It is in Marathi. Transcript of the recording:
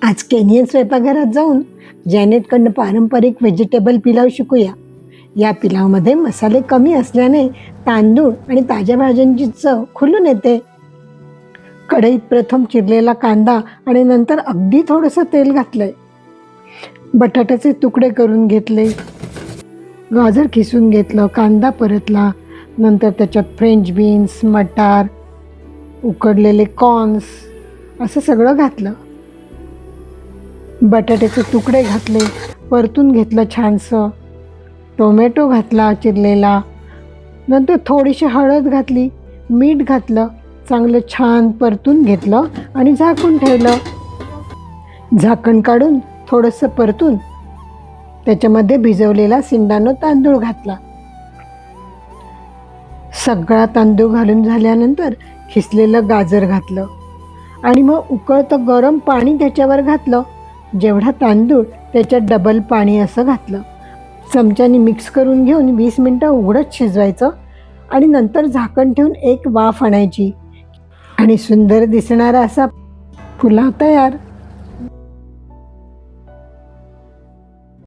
आज केनियन स्वयंपाकघरात जाऊन जॅनेटकडनं पारंपरिक व्हेजिटेबल पिलाव शिकूया. या पिलावमध्ये मसाले कमी असल्याने तांदूळ आणि ताज्या भाज्यांची चव खुलून येते. कढईत प्रथम चिरलेला कांदा आणि नंतर अगदी थोडंसं तेल घातलंय. बटाट्याचे तुकडे करून घेतले, गाजर किसून घेतलं, कांदा परतला, नंतर त्याच्यात फ्रेंच बीन्स, मटार, उकडलेले कॉर्न्स असं सगळं घातलं. बटाट्याचे तुकडे घातले, परतून घेतलं छानसं. टोमॅटो घातला चिरलेला, नंतर थोडीशी हळद घातली, मीठ घातलं, चांगलं छान परतून घेतलं आणि झाकून ठेवलं. झाकण काढून थोडंसं परतून त्याच्यामध्ये भिजवलेला सिंडानो तांदूळ घातला. सगळा तांदूळ घालून झाल्यानंतर खिसलेलं गाजर घातलं आणि मग उकळतं गरम पाणी त्याच्यावर घातलं. जेवढा तांदूळ त्याच्यात डबल पाणी असं घातलं. चमच्याने मिक्स करून घेऊन 20 मिनटं उघडत शिजवायचं आणि नंतर झाकण ठेवून एक वाफ आणायची आणि सुंदर दिसणारा असा पुलाव तयार.